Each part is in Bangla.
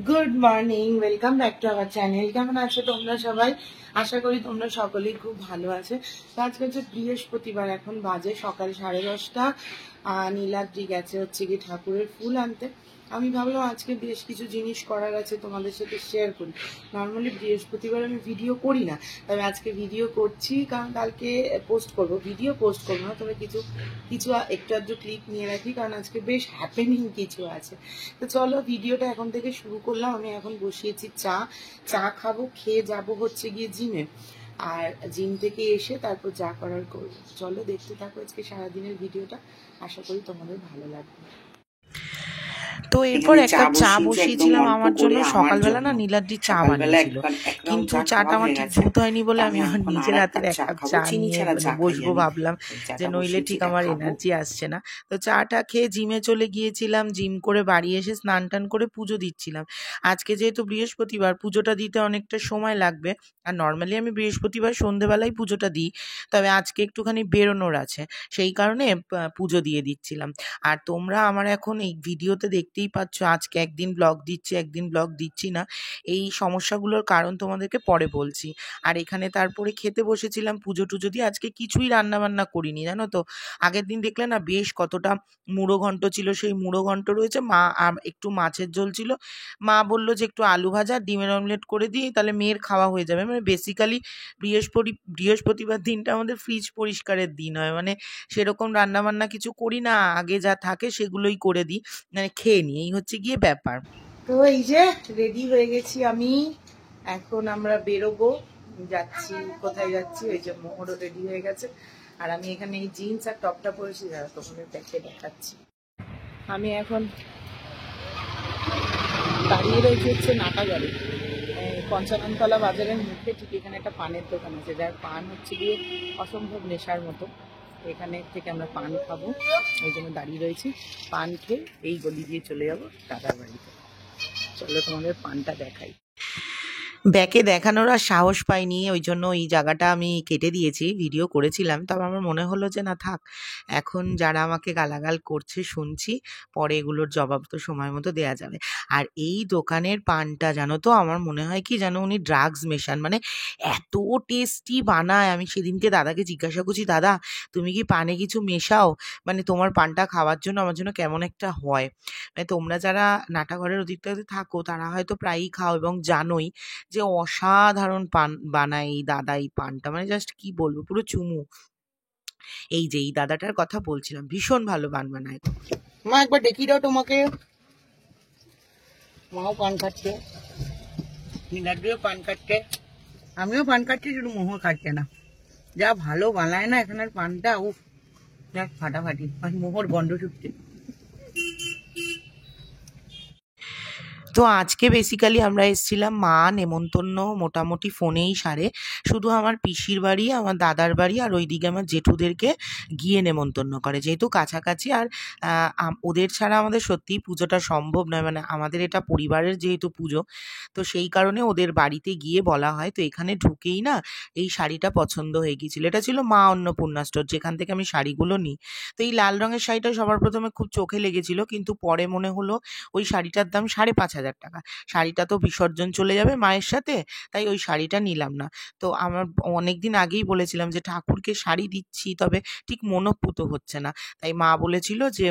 Good morning, welcome back to our channel. কেমন আছো তোমরা সবাই? আশা করি তোমরা সকলেই খুব ভালো আছে। তো আজকে হচ্ছে বৃহস্পতিবার, এখন বাজে সকাল 10:30। নীলাদ্রি গেছে হচ্ছে কি ঠাকুরের ফুল আনতে। আমি ভাবলাম আজকে বেশ কিছু জিনিস করার আছে, তোমাদের সাথে শেয়ার করি। নর্মালি বৃহস্পতিবার আমি ভিডিও করি না, তবে আজকে ভিডিও করছি কারণ কালকে পোস্ট করব। ভিডিও পোস্ট করবো না, তবে কিছু কিছু একটু আধটু ক্লিপ নিয়ে রাখি, কারণ আজকে বেশ হ্যাপেনিং কিছু আছে। তো চলো ভিডিওটা এখন থেকে শুরু করলাম। আমি এখন বসিয়েছি চা খাবো, খেয়ে যাব হচ্ছে গিয়ে জিমে। আর জিম থেকে এসে তারপর যা করার করবো। চলো দেখতে থাকো আজকে সারাদিনের ভিডিওটা, আশা করি তোমাদের ভালো লাগবে। তো এরপর এক কাপ চা বসিয়েছিলাম আমার জন্য। সকালবেলা না নীলাদ্রি চা বানিয়েছিল, কিন্তু চাটা আমার ঠিক ভূত হয়নি বলে আমি আমার নিজের হাতের এক কাপ চা নিয়ে বসবো ভাবলাম, যে নইলে ঠিক আমার এনার্জি আসছে না। তো চাটা খেয়ে জিমে চলে গিয়েছিলাম। জিম করে বাড়ি এসে স্নান টান করে পুজো দিচ্ছিলাম। আজকে যেহেতু বৃহস্পতিবার, পুজোটা দিতে অনেকটা সময় লাগবে। আর নর্মালি আমি বৃহস্পতিবার সন্ধেবেলায় পুজোটা দিই, তবে আজকে একটুখানি বেরোনোর আছে, সেই কারণে পুজো দিয়ে দিচ্ছিলাম। আর তোমরা আমার এখন এই ভিডিওতে দেখতেই পাচ্ছ, আজকে একদিন ব্লগ দিচ্ছি একদিন ব্লগ দিচ্ছি না। এই সমস্যাগুলোর কারণ তোমাদেরকে পরে বলছি। আর এখানে তারপরে খেতে বসেছিলাম পুজো টুজো দিয়ে। আজকে কিছুই রান্না বান্না করিনি, জানো তো। আগের দিন দেখলে না বেশ কতটা মুড়ো ঘন্ট ছিল, সেই মুড়ো ঘন্ট রয়েছে। মা একটু মাছের ঝোল ছিল, মা বললো যে একটু আলু ভাজা ডিমের অমলেট করে দিই, তাহলে মেয়ের খাওয়া হয়ে যাবে। মানে বেসিক্যালি বৃহস্পতিবার দিনটা আমাদের ফ্রিজ পরিষ্কারের দিন হয়, মানে সেরকম রান্না বান্না কিছু করি না, আগে যা থাকে সেগুলোই করে দিই, মানে খেয়ে নিই, এই হচ্ছে গিয়ে ব্যাপার। তো এই যে রেডি হয়ে গেছি আমি, এখন আমরা বেরোবো। যাচ্ছি, কোথায় যাচ্ছি? ওই যে মোহরও রেডি হয়ে গেছে, আর আমি এখানে এই জিন্স আর টপটা পরেছি, যারা তোমাদের দেখে দেখাচ্ছি। আমি এখন দাঁড়িয়ে রয়েছে হচ্ছে নাটাগাড়ি, পঞ্চাননতলা বাজারের মুখে। ঠিক এখানে একটা পানের দোকান আছে, যার পান হচ্ছে গিয়ে অসম্ভব নেশার মতো। এখানে থেকে আমরা পান খাবো, ওই জন্য দাঁড়িয়ে রয়েছি। পান খেয়ে এই গলি দিয়ে চলে যাবো দাদার বাড়িতে। চলো তোমাদের পানটা দেখাই। ব্যাকে দেখানোর আর সাহস পাইনি, ওই জন্য এই জায়গাটা আমি কেটে দিয়েছি। ভিডিও করেছিলাম, তবে আমার মনে হলো যে না থাক, এখন যারা আমাকে গালাগাল করছে শুনছি, পরে এগুলোর জবাব তো সময় মতো দেয়া যাবে। আর এই দোকানের পানটা জানো তো, আমার মনে হয় কি জানো, উনি ড্রাগস মেশান, মানে এত টেস্টি বানায়। আমি সেদিনকে দাদাকে জিজ্ঞাসা করছি, দাদা তুমি কি পানে কিছু মেশাও? মানে তোমার পানটা খাওয়ার জন্য আমার জন্য কেমন একটা হয়। মানে তোমরা যারা নাটাঘরের অধিকটাতে থাকো তারা হয়তো প্রায়ই খাও এবং জানোই যে অসাধারণ পান বানায় এই দাদা। এই পানটা মানে জাস্ট কি বলবো, পুরো চুমু। এই যে এই দাদাটার কথা বলছিলাম, ভীষণ ভালো পান বানায়। মা একবার দেখি দাও তোমাকে। মাও পান খাচ্ছে, নীলাদ্রিও পান খাচ্ছে, আমিও পান খাচ্ছি, শুধু মোহর খাচ্ছে না। যা ভালো বানায় না এখানের পানটা, উফ দেখ ফাটাফাটি। আর মোহর গন্ধ ছুটছে। তো আজকে বেসিক্যালি আমরা এসেছিলাম, মা নেমন্তন্ন মোটামুটি ফোনেই সারে। শুধু আমার পিসির বাড়ি, আমার দাদার বাড়ি আর ওইদিকে আমার জেঠুদেরকে গিয়ে নেমন্তন্ন করে, যেহেতু কাছাকাছি। আর ওদের ছাড়া আমাদের সত্যিই পুজোটা সম্ভব নয়, মানে আমাদের এটা পরিবারের যেহেতু পুজো, তো সেই কারণে ওদের বাড়িতে গিয়ে বলা হয়। তো এখানে ঢুকেই না এই শাড়িটা পছন্দ হয়ে গিয়েছিল। এটা ছিল মা অন্নপূর্ণা স্টোর, যেখান থেকে আমি শাড়িগুলো নিই। তো এই লাল রঙের শাড়িটা সবার প্রথমে খুব চোখে লেগেছিল, কিন্তু পরে মনে হলো ওই শাড়িটার দাম 5,500 টাকা। শাড়িটা তো বিসর্জন চলে যাবে মায়ের সাথে, তাই ওই শাড়িটা নিলাম না। তো আমার অনেকদিন আগেই বলেছিলাম যে ঠাকুরকে শাড়ি দিচ্ছি, তবে ঠিক মনোপুত হচ্ছে না। তাই মা বলেছিল যে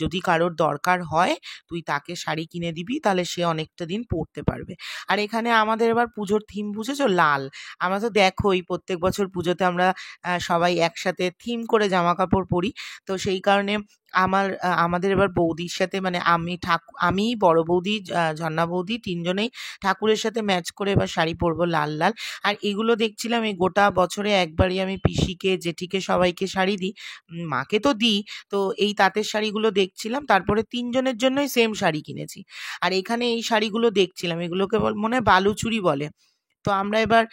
যদি কারোর দরকার হয় তুই তাকে শাড়ি কিনে দিবি, তাহলে সে অনেকটা দিন পরতে পারবে। আর এখানে আমাদের এবার পুজোর থিম বুঝেছো, লাল। আমরা তো দেখোই প্রত্যেক বছর পুজোতে আমরা সবাই একসাথে থিম করে জামা কাপড় পরি। তো সেই কারণে আমাদের এবার বৌদির সাথে, মানে আমি বড় বৌদি, ঝর্ণা বৌদি, তিনজনেই ঠাকুরের সাথে ম্যাচ করে এবার শাড়ি পরবো লাল লাল। আর এগুলো দেখছিলাম, এই গোটা বছরে একবারই আমি পিসিকে জেঠিকে সবাইকে শাড়ি দিই, মাকে তো দিই। তো এই তাঁতের শাড়িগুলো দেখছিলাম, তারপরে তিনজনের জন্যই সেম শাড়ি কিনেছি। আর এখানে এই শাড়িগুলো দেখছিলাম, এগুলোকে মনে হয় বালুচুরি বলে। তো আমরা এবার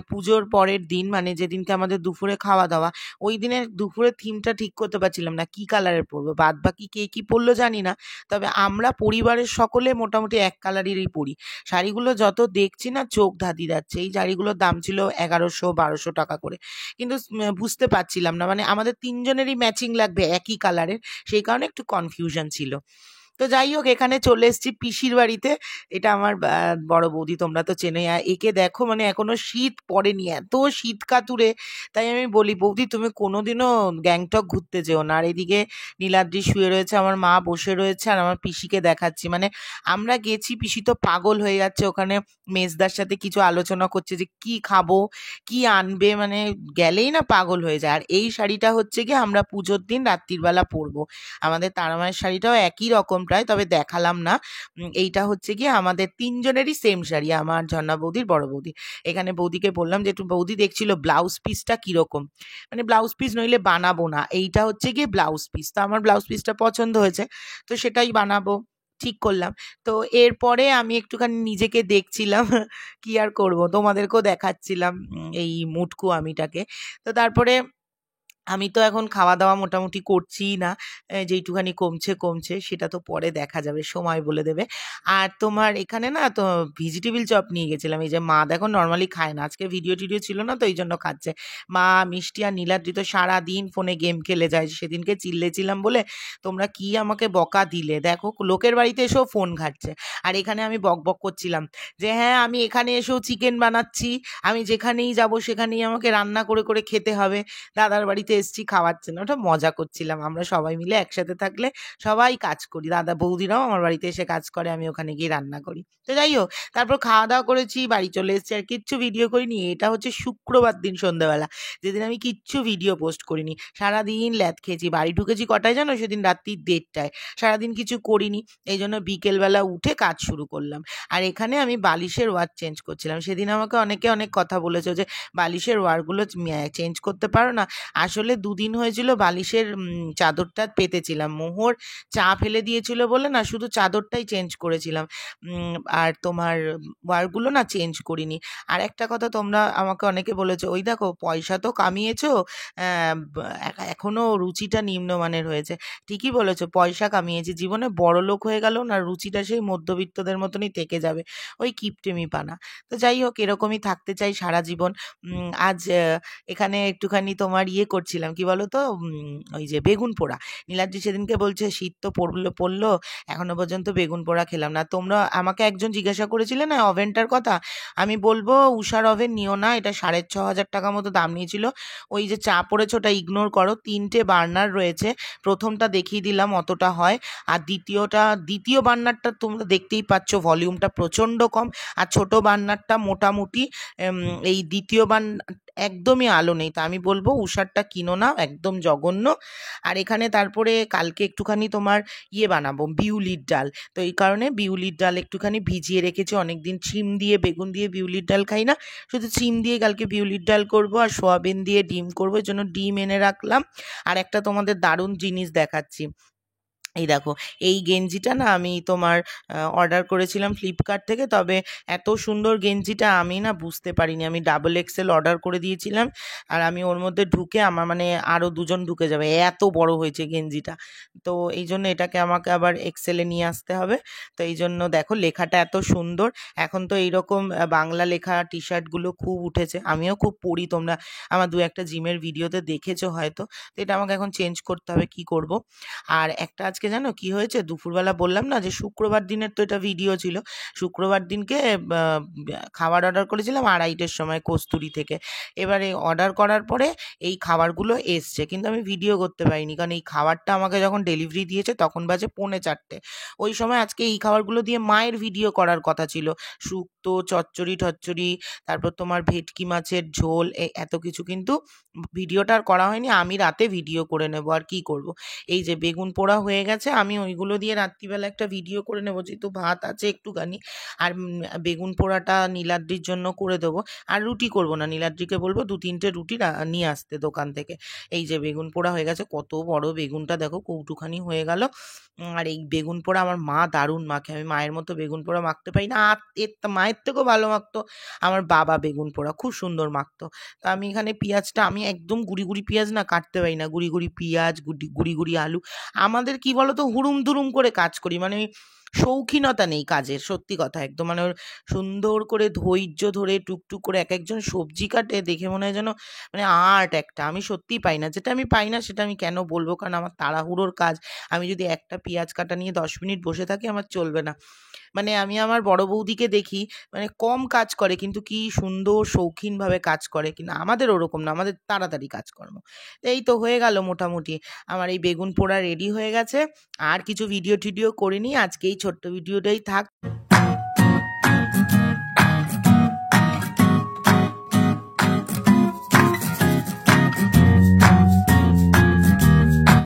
পুজোর পরের দিন, মানে যেদিনকে আমাদের দুপুরে খাওয়া দাওয়া, ওই দিনের দুপুরের থিমটা ঠিক করতে পারছিলাম না কি কালারের পরবো। বাদ বাকি কে কি পরলো জানি না, তবে আমরা পরিবারের সকলে মোটামুটি এক কালারেরই পরি। শাড়িগুলো যত দেখছি না চোখ ধাঁধি যাচ্ছে। এই শাড়িগুলোর দাম ছিল 1100-1200 টাকা করে, কিন্তু বুঝতে পারছিলাম না, মানে আমাদের তিনজনেরই ম্যাচিং লাগবে একই কালারের, সেই কারণে একটু কনফিউশন ছিল। তো যাই হোক, এখানে চলে এসেছি পিসির বাড়িতে। এটা আমার বড় বৌদি, তোমরা তো চেনোই। একে দেখো, মানে এখনো শীত পড়েনি, এত শীত কাতুরে। তাই আমি বলি, বৌদি তুমি কোনোদিনও গ্যাংটক ঘুরতে যেও না। আর এদিকে নীলাদ্রি শুয়ে রয়েছে, আমার মা বসে রয়েছে, আর আমার পিসিকে দেখাচ্ছি। মানে আমরা গেছি, পিসি তো পাগল হয়ে যাচ্ছে, ওখানে মেজদার সাথে কিছু আলোচনা করছে যে কি খাবো, কি আনবে, মানে গেলেই না পাগল হয়ে যায়। আর এই শাড়িটা হচ্ছে কি আমরা পুজোর দিন রাত্রির বেলা পরবো। আমাদের তারামায়ের শাড়িটাও একই রকম প্রায়, তবে দেখালাম না। এইটা হচ্ছে কি আমাদের তিনজনেরই সেম শাড়ি, আমার ঝর্ণা বৌদির, বড় বৌদি। এখানে বৌদিকে বললাম যে একটু, বৌদি দেখছিল ব্লাউজ পিসটা কিরকম, মানে ব্লাউজ পিস নইলে বানাবো না, এইটা হচ্ছে গিয়ে ব্লাউজ পিস। তো আমার ব্লাউজ পিসটা পছন্দ হয়েছে, তো সেটাই বানাবো ঠিক করলাম। তো এরপরে আমি একটুখানি নিজেকে দেখছিলাম, কি আর করব, তোমাদেরকেও দেখাচ্ছিলাম এই মুটকু আমিটাকে। তো তারপরে আমি তো এখন খাওয়া দাওয়া মোটামুটি করছি না, যেইটুখানি কমছে কমছে, সেটা তো পরে দেখা যাবে, সময় বলে দেবে। আর তোমার এখানে না তো ভেজিটেবিল চপ নিয়ে গেছিলাম। এই যে মা দেখো নর্মালি খায় না, আজকে ভিডিও টিডিও ছিল না তো এই জন্য খাচ্ছে। মা, মিষ্টি আর নীলাদ্রি তো সারাদিন ফোনে গেম খেলে যায়। সেদিনকে চিল্লেছিলাম বলে তোমরা কি আমাকে বকা দিলে, দেখো লোকের বাড়িতে এসেও ফোন ঘাটছে, আর এখানে আমি বক বক করছিলাম যে হ্যাঁ আমি এখানে এসেও চিকেন বানাচ্ছি, আমি যেখানেই যাব সেখানেই আমাকে রান্না করে করে খেতে হবে, দাদার বাড়িতে এসছি খাওয়াচ্ছে না। ওটা মজা করছিলাম, আমরা সবাই মিলে একসাথে থাকলে সবাই কাজ করি, দাদা বৌদিরাও আমার বাড়িতে এসে কাজ করে, আমি ওখানে গিয়ে রান্না করি। তো যাই হোক, তারপর খাওয়া দাওয়া করেছি, বাড়ি চলে এসেছি, আর কিচ্ছু ভিডিও করিনি। এটা হচ্ছে শুক্রবার দিন সন্ধ্যাবেলা, যেদিন আমি কিচ্ছু ভিডিও পোস্ট করিনি, সারাদিন ল্যাদ খেয়েছি। বাড়ি ঢুকেছি কটায় জানো? সেদিন রাত্রি 1:30টায়। সারাদিন কিছু করিনি, এই জন্য বিকেলবেলা উঠে কাজ শুরু করলাম। আর এখানে আমি বালিশের ওয়ার চেঞ্জ করছিলাম। সেদিন আমাকে অনেকে অনেক কথা বলেছে যে বালিশের ওয়ারগুলো চেঞ্জ করতে পারো না। আসলে 2 দিন হয়েছিল বালিশের চাদরটা পেতেছিলাম, মোহর চা ফেলে দিয়েছিল বলে না, শুধু চাদরটাই চেঞ্জ করেছিলাম, আর তোমার ওয়ারগুলো না চেঞ্জ করিনি। আর একটা কথা, তোমরা আমাকে অনেকে বলেছো, ওই দেখো পয়সা তো কামিয়েছো, এখনো রুচিটা নিম্নমানের হয়েছে। ঠিকই বলেছো, পয়সা কামিয়েছি, জীবনে বড় লোক হয়ে গেলেও না রুচিটা সেই মধ্যবিত্তদের মতনই থেকে যাবে, ওই কিপটেমি পানা। তো যাই হোক, এরকমই থাকতে চাই সারা জীবন। আজ এখানে একটুখানি তোমার করছিলাম, কি বলো তো, ওই যে বেগুন পোড়া। নীলাদ্রি সেদিনকে বলছে শীত তো পড়লো, এখনো পর্যন্ত বেগুন পোড়া খেলাম না। তোমরা আমাকে একজন জিজ্ঞাসা করেছিলে না ওভেনটার কথা, আমি বলবো উষার ওভেন নিও না, এটা 6,500 টাকা মতো দাম নিয়েছিল। ওই যে চা পড়েছে ওটা ইগনোর করো, 3টে বার্নার রয়েছে, প্রথমটা দেখিয়ে দিলাম অতটা হয়, আর দ্বিতীয় বার্নারটা তোমরা দেখতেই পাচ্ছ ভলিউমটা প্রচণ্ড কম, আর ছোট বার্নারটা মোটামুটি, এই দ্বিতীয় বার্নার একদমই আলো নেই। তা আমি বলবো উষারটা কিনো না, একদম জঘন্য। আর এখানে তারপরে কালকে একটুখানি তোমার বানাবো, বিউলির ডাল। তো এই কারণে বিউলির ডাল একটুখানি ভিজিয়ে রেখেছি অনেকদিন। শিম দিয়ে বেগুন দিয়ে বিউলির ডাল খাই না, শুধু শিম দিয়ে কালকে বিউলির ডাল করব, আর সোয়াবিন দিয়ে ডিম করবো, এর জন্য ডিম এনে রাখলাম। আর একটা তোমাদের দারুণ জিনিস দেখাচ্ছি, এই দেখো, এই গেঞ্জিটা না আমি তোমার অর্ডার করেছিলাম ফ্লিপকার্ট থেকে, তবে এত সুন্দর গেঞ্জিটা আমি না বুঝতে পারিনি। আমি XXL অর্ডার করে দিয়েছিলাম, আর আমি ওর মধ্যে ঢুকে আমার মানে আরও 2জন ঢুকে যাবে, এত বড় হয়েছে গেঞ্জিটা। তো এই জন্য এটাকে আমাকে আবার XL-এ নিয়ে আসতে হবে। তো এই জন্য দেখো লেখাটা এত সুন্দর। এখন তো এইরকম বাংলা লেখা টি শার্টগুলো খুব উঠেছে, আমিও খুব পরি, তোমরা আমার 2-একটা জিমের ভিডিওতে দেখেছো হয়তো। তো এটা আমাকে এখন চেঞ্জ করতে হবে, কি করব। আর একটা আজকে জানো কি হয়েছে, দুপুরবেলা বললাম না যে শুক্রবার দিনের তো এটা ভিডিও ছিল, শুক্রবার দিনকে খাবার অর্ডার করেছিলাম 2:30-এর সময় কস্তুরি থেকে। এবারে অর্ডার করার পরে এই খাবারগুলো এসছে, কিন্তু আমি ভিডিও করতে পারিনি, কারণ এই খাবারটা আমাকে যখন ডেলিভারি দিয়েছে তখন বাজে 3:45। ওই সময় আজকে এই খাবারগুলো দিয়ে মায়ের ভিডিও করার কথা ছিল, শুক্তো, চচ্চড়ি ঠচ্চড়ি, তারপর তোমার ভেটকি মাছের ঝোল, এত কিছু, কিন্তু ভিডিওটা আর করা হয়নি। আমি রাতে ভিডিও করে নেব, আর কি করব। এই যে বেগুন পোড়া হয়ে গেছে, আমি ওইগুলো দিয়ে রাত্রিবেলা একটা ভিডিও করে নেবো, যেহেতু ভাত আছে একটুখানি। আর বেগুন পোড়াটা নীলাদ্রির জন্য করে দেবো। আর রুটি করব না, নীলাদ্রিকে বলবো 2-3টে রুটি নিয়ে আসতে দোকান থেকে। এই যে বেগুন পোড়া হয়ে গেছে, কত বড় বেগুনটা দেখো, কৌটুখানি হয়ে গেল। আর এই বেগুন পোড়া আমার মা দারুণ মাখে, আমি মায়ের মতো বেগুন পোড়া মাখতে পারি না, আর মায়ের থেকেও ভালো মাখতো আমার বাবা বেগুন পোড়া, খুব সুন্দর মাখতো। তো আমি এখানে পেঁয়াজটা, আমি একদম গুড়ি গুড়ি পেঁয়াজ না কাটতে পারি না, গুড়ি গুড়ি পেঁয়াজ, গুড়ি গুড়ি আলু, আমাদের কি বলতো হুড়ুম দুরুম করে কাজ করি, মানে শৌখিনতা নেই কাজের, সত্যি কথা একদম। মানে ওর সুন্দর করে ধৈর্য ধরে টুকটুক করে এক একজন সবজি কাটে, দেখে মনে হয় যেন মানে আর্ট একটা। আমি সত্যিই পাই না, যেটা আমি পাই না সেটা আমি কেন বলবো, কারণ আমার তাড়াহুড়োর কাজ। আমি যদি একটা পেঁয়াজ কাটা নিয়ে 10 মিনিট বসে থাকি আমার চলবে না। মানে আমি আমার বড় বৌদিকে দেখি, মানে কম কাজ করে কিন্তু কি সুন্দর শৌখিনভাবে কাজ করে, কিন্তু আমাদের ওরকম না, আমাদের তাড়াতাড়ি কাজকর্ম। তো এই তো হয়ে গেল মোটামুটি, আমার এই বেগুন পোড়া রেডি হয়ে গেছে। আর কিছু ভিডিও টিডিও করিনি, আজকে এই ছোট্ট ভিডিওটাই থাক।